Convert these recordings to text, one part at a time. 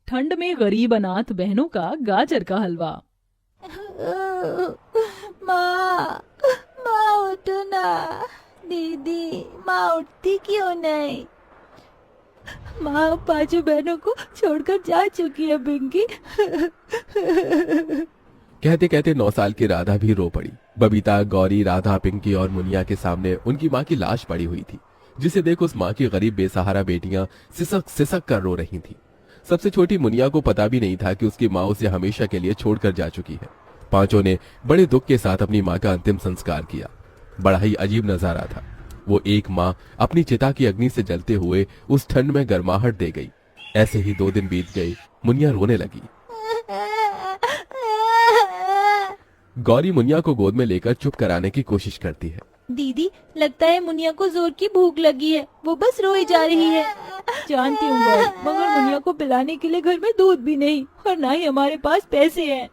ठंड में गरीब अनाथ बहनों का गाजर का हलवा। माँ, माँ उठो ना। दीदी, माँ उठती क्यों नहीं? माँ पांचों बहनों को छोड़कर जा चुकी है पिंकी। कहते कहते 9 साल की राधा भी रो पड़ी। बबीता, गौरी, राधा, पिंकी और मुनिया के सामने उनकी माँ की लाश पड़ी हुई थी, जिसे देख उस माँ की गरीब बेसहारा बेटियां सिसक सिसक कर रो रही थीं। सबसे छोटी मुनिया को पता भी नहीं था कि उसकी माँ उसे हमेशा के लिए छोड़कर जा चुकी है। पांचों ने बड़े दुख के साथ अपनी माँ का अंतिम संस्कार किया। बड़ा ही अजीब नजारा था। वो एक माँ अपनी चिता की अग्नि से जलते हुए उस ठंड में गर्माहट दे गई। ऐसे ही 2 दिन बीत गए। मुनिया रोने लगी। गौरी मुनिया को गोद में लेकर चुप कराने की कोशिश करती है। दीदी, लगता है मुनिया को जोर की भूख लगी है, वो बस रोई जा रही है। जानती हूँ गौरी, मगर मुनिया को पिलाने के लिए घर में दूध भी नहीं और ना ही हमारे पास पैसे हैं।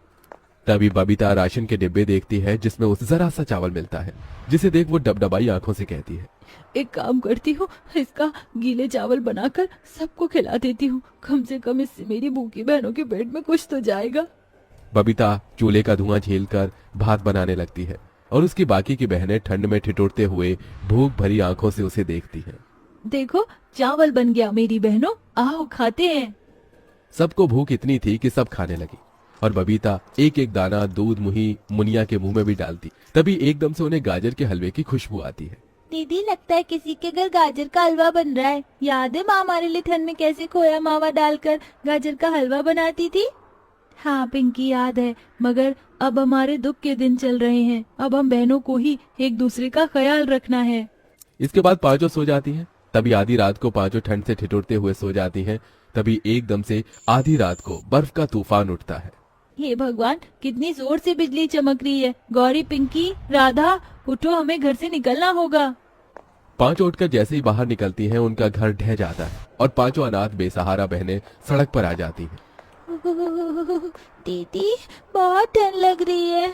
तभी बबीता राशन के डिब्बे देखती है जिसमें उसे जरा सा चावल मिलता है, जिसे देख वो डबडबाई आंखों से कहती है, एक काम करती हूँ, इसका गीले चावल बनाकर सबको खिला देती हूँ। कम से कम इससे मेरी भूखी बहनों के पेट में कुछ तो जाएगा। बबीता चूल्हे का धुआं झेलकर भात बनाने लगती है और उसकी बाकी की बहनें ठंड में ठिठुरते हुए भूख भरी आंखों से उसे देखती हैं। देखो, चावल बन गया मेरी बहनों, आओ खाते हैं। सबको भूख इतनी थी कि सब खाने लगी और बबीता एक एक दाना दूध मुही मुनिया के मुंह में भी डालती। तभी एकदम से उन्हें गाजर के हलवे की खुशबू आती है। दीदी, लगता है किसी के घर गाजर का हलवा बन रहा है। याद है माँ हमारे लिए ठंड में कैसे खोया मावा डालकर गाजर का हलवा बनाती थी? हाँ पिंकी, याद है, मगर अब हमारे दुख के दिन चल रहे हैं। अब हम बहनों को ही एक दूसरे का ख्याल रखना है। इसके बाद पांचों सो जाती हैं। तभी आधी रात को पांचों ठंड से ठिठुरते हुए सो जाती हैं। तभी एकदम से आधी रात को बर्फ का तूफान उठता है। हे भगवान, कितनी जोर से बिजली चमक रही है। गौरी, पिंकी, राधा, उठो, हमें घर से निकलना होगा। पांचों उठकर जैसे ही बाहर निकलती हैं, उनका घर ढह जाता है और पांचों अनाथ बेसहारा बहनें सड़क पर आ जाती हैं। दीदी, बहुत ठंड लग रही है।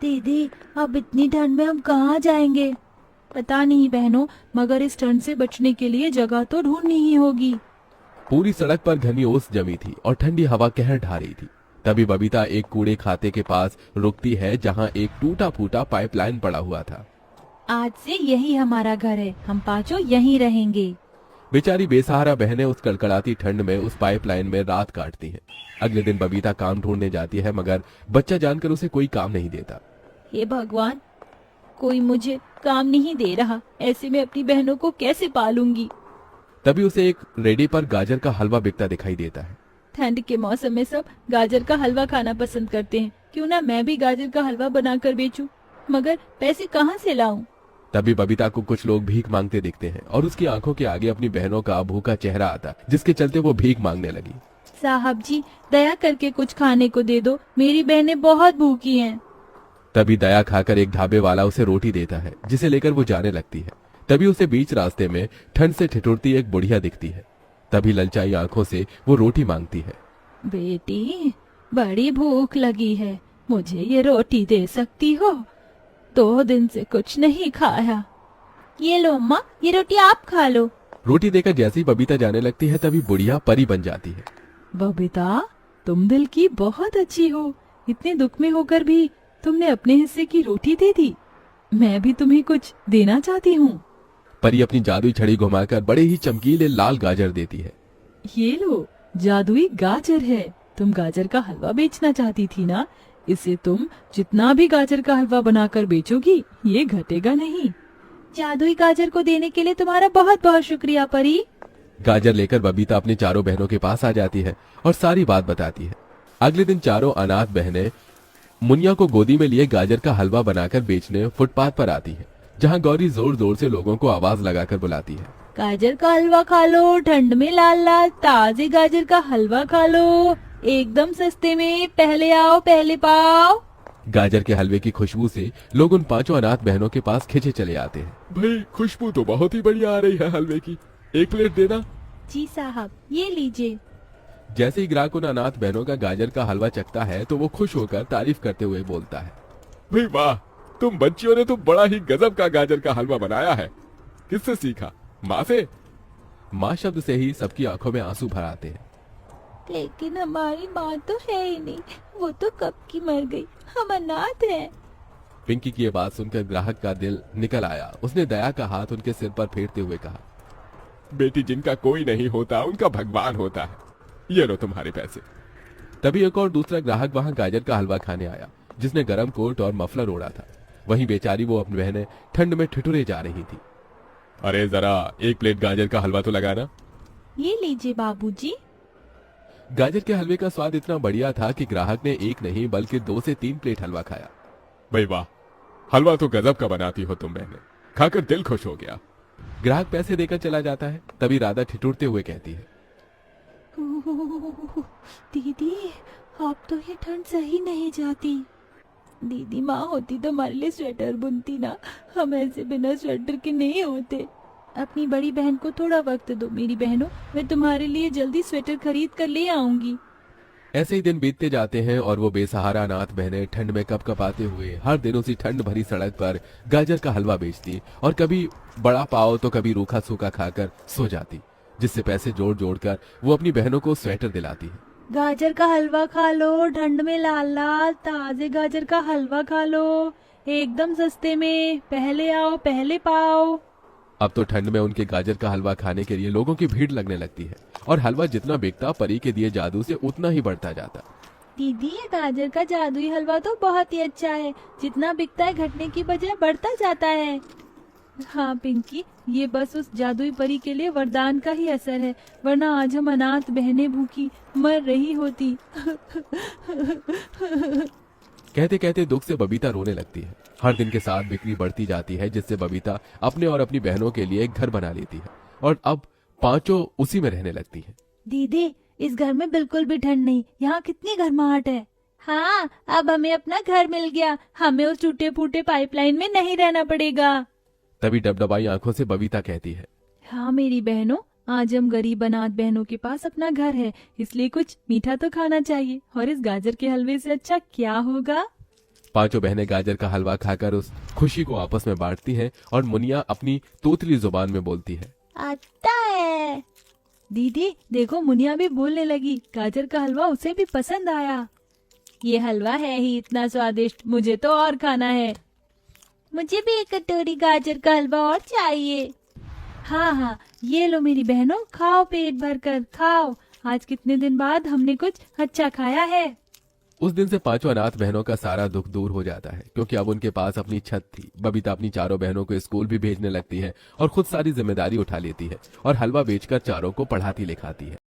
दीदी, अब इतनी ठंड में हम कहाँ जाएंगे? पता नहीं बहनों, मगर इस ठंड से बचने के लिए जगह तो ढूंढनी ही होगी। पूरी सड़क पर घनी ओस जमी थी और ठंडी हवा कहर ढा रही थी। तभी बबीता एक कूड़े खाते के पास रुकती है, जहाँ एक टूटा फूटा पाइपलाइन पड़ा हुआ था। आज से यही हमारा घर है, हम पांचों यहीं रहेंगे। बेचारी बेसहारा बहनें उस कड़कड़ाती ठंड में उस पाइपलाइन में रात काटती हैं। अगले दिन बबीता काम ढूंढने जाती है, मगर बच्चा जानकर उसे कोई काम नहीं देता। हे भगवान, कोई मुझे काम नहीं दे रहा, ऐसे में अपनी बहनों को कैसे पालूंगी? तभी उसे एक रेडी पर गाजर का हलवा बिकता दिखाई देता है। ठंड के मौसम में सब गाजर का हलवा खाना पसंद करते हैं, क्यों ना मैं भी गाजर का हलवा बनाकर बेचूं? मगर पैसे कहाँ से लाऊं? तभी बबीता को कुछ लोग भीख मांगते दिखते हैं और उसकी आंखों के आगे अपनी बहनों का भूखा चेहरा आता, जिसके चलते वो भीख मांगने लगी। साहब जी, दया करके कुछ खाने को दे दो, मेरी बहनें बहुत भूखी हैं। तभी दया खाकर एक ढाबे वाला उसे रोटी देता है, जिसे लेकर वो जाने लगती है। तभी उसे बीच रास्ते में ठंड से ठिठुरती एक बुढ़िया दिखती है। तभी ललचाई आंखों से वो रोटी मांगती है। बेटी, बड़ी भूख लगी है, मुझे ये रोटी दे सकती हो? 2 दिन से कुछ नहीं खाया। ये लो अम्मा, ये रोटी आप खा लो। रोटी देकर जैसे ही बबीता जाने लगती है, तभी बुढ़िया परी बन जाती है। बबीता, तुम दिल की बहुत अच्छी हो। इतने दुख में होकर भी तुमने अपने हिस्से की रोटी दे दी। मैं भी तुम्हें कुछ देना चाहती हूँ। परी अपनी जादुई छड़ी घुमाकर बड़े ही चमकीले लाल गाजर देती है। ये लो, जादुई गाजर है। तुम गाजर का हलवा बेचना चाहती थी ना? इसे तुम जितना भी गाजर का हलवा बनाकर बेचोगी, ये घटेगा नहीं। जादुई गाजर को देने के लिए तुम्हारा बहुत बहुत शुक्रिया परी। गाजर लेकर बबीता अपनी चारों बहनों के पास आ जाती है और सारी बात बताती है। अगले दिन चारों अनाथ बहनें मुनिया को गोदी में लिए गाजर का हलवा बनाकर बेचने फुटपाथ पर आती है, जहां गौरी जोर जोर से लोगों को आवाज लगाकर बुलाती है। गाजर का हलवा खा लो, ठंड में लाल लाल ताजे गाजर का हलवा खा लो, एकदम सस्ते में, पहले आओ पहले पाओ। गाजर के हलवे की खुशबू से लोग उन पांचों अनाथ बहनों के पास खिंचे चले आते हैं। भाई, खुशबू तो बहुत ही बढ़िया आ रही है हलवे की, 1 प्लेट देना। जी साहब, ये लीजिए। जैसे ही ग्राहक उन अनाथ बहनों का गाजर का हलवा चखता है, तो वो खुश होकर तारीफ करते हुए बोलता है, भाई वाह, तुम बच्चियों ने तो बड़ा ही गजब का गाजर का हलवा बनाया है। किससे सीखा? माँ से? माँ शब्द से ही सबकी आंखों में आंसू भर आते हैं। लेकिन हमारी माँ तो है ही नहीं, वो तो कब की मर गई, हम अनाथ हैं। पिंकी की ये बात सुनकर ग्राहक का दिल निकल आया। उसने दया का हाथ उनके सिर पर फेरते हुए कहा, बेटी, जिनका कोई नहीं होता उनका भगवान होता है, ये लो तुम्हारे पैसे। तभी एक और दूसरा ग्राहक वहां गाजर का हलवा खाने आया, जिसने गरम कोट और मफलर ओढ़ा था। वहीं बेचारी वो अपनी बहनें ठंड में ठिठुरे जा रही थी। अरे जरा एक प्लेट गाजर का हलवा तो लगाना। ये लीजिए बाबूजी। गाजर के हलवे का स्वाद इतना बढ़िया था कि ग्राहक ने एक नहीं बल्कि 2 से 3 प्लेट हलवा खाया। भाई वाह, हलवा तो गजब का बनाती हो तुम बहनें, खाकर दिल खुश हो गया। ग्राहक पैसे देकर चला जाता है। तभी राधा ठिठुरते हुए कहती है, दीदी, अब तो ये ठंड सही नहीं जाती। दीदी माँ होती तो हमारे लिए स्वेटर बुनती ना, हम ऐसे बिना स्वेटर के नहीं होते। अपनी बड़ी बहन को थोड़ा वक्त दो मेरी बहनों, मैं तुम्हारे लिए जल्दी स्वेटर खरीद कर ले आऊंगी। ऐसे ही दिन बीतते जाते हैं और वो बेसहारा अनाथ बहनें ठंड में कपकपाते हुए हर दिन उसी ठंड भरी सड़क पर गाजर का हलवा बेचती और कभी बड़ा पाव तो कभी रूखा सूखा खाकर सो जाती, जिससे पैसे जोड़ जोड़ कर वो अपनी बहनों को स्वेटर दिलाती है। गाजर का हलवा खा लो, ठंड में लाल लाल ताजे गाजर का हलवा खा लो, एकदम सस्ते में, पहले आओ पहले पाओ। अब तो ठंड में उनके गाजर का हलवा खाने के लिए लोगों की भीड़ लगने लगती है और हलवा जितना बिकता परी के दिए जादू से उतना ही बढ़ता जाता। दीदी, ये गाजर का जादुई हलवा तो बहुत ही अच्छा है, जितना बिकता है घटने की बजाय बढ़ता जाता है। हाँ पिंकी, ये बस उस जादुई परी के लिए वरदान का ही असर है, वरना आज हम अनाथ बहनें भूखी मर रही होती। कहते कहते दुख से बबीता रोने लगती है। हर दिन के साथ बिक्री बढ़ती जाती है, जिससे बबीता अपने और अपनी बहनों के लिए एक घर बना लेती है और अब पांचों उसी में रहने लगती है। दीदी, इस घर में बिल्कुल भी ठंड नहीं, यहाँ कितनी गर्माहट है। हाँ, अब हमें अपना घर मिल गया, हमें उस टूटे फूटे पाइपलाइन में नहीं रहना पड़ेगा। तभी डबडबाई आंखों से बबीता कहती है, हाँ मेरी बहनों, आज हम गरीब अनाथ बहनों के पास अपना घर है, इसलिए कुछ मीठा तो खाना चाहिए, और इस गाजर के हलवे से अच्छा क्या होगा। पांचों बहनें गाजर का हलवा खाकर उस खुशी को आपस में बांटती हैं और मुनिया अपनी तोतली जुबान में बोलती है, आता है। दीदी देखो, मुनिया भी बोलने लगी, गाजर का हलवा उसे भी पसंद आया। ये हलवा है ही इतना स्वादिष्ट, मुझे तो और खाना है। मुझे भी एक कटोरी गाजर का हलवा और चाहिए। हाँ हाँ, ये लो मेरी बहनों, खाओ पेट भर कर खाओ, आज कितने दिन बाद हमने कुछ अच्छा खाया है। उस दिन से पांचों अनाथ बहनों का सारा दुख दूर हो जाता है, क्योंकि अब उनके पास अपनी छत थी। बबीता अपनी चारों बहनों को स्कूल भी भेजने लगती है और खुद सारी जिम्मेदारी उठा लेती है और हलवा बेचकर चारों को पढ़ाती लिखाती है।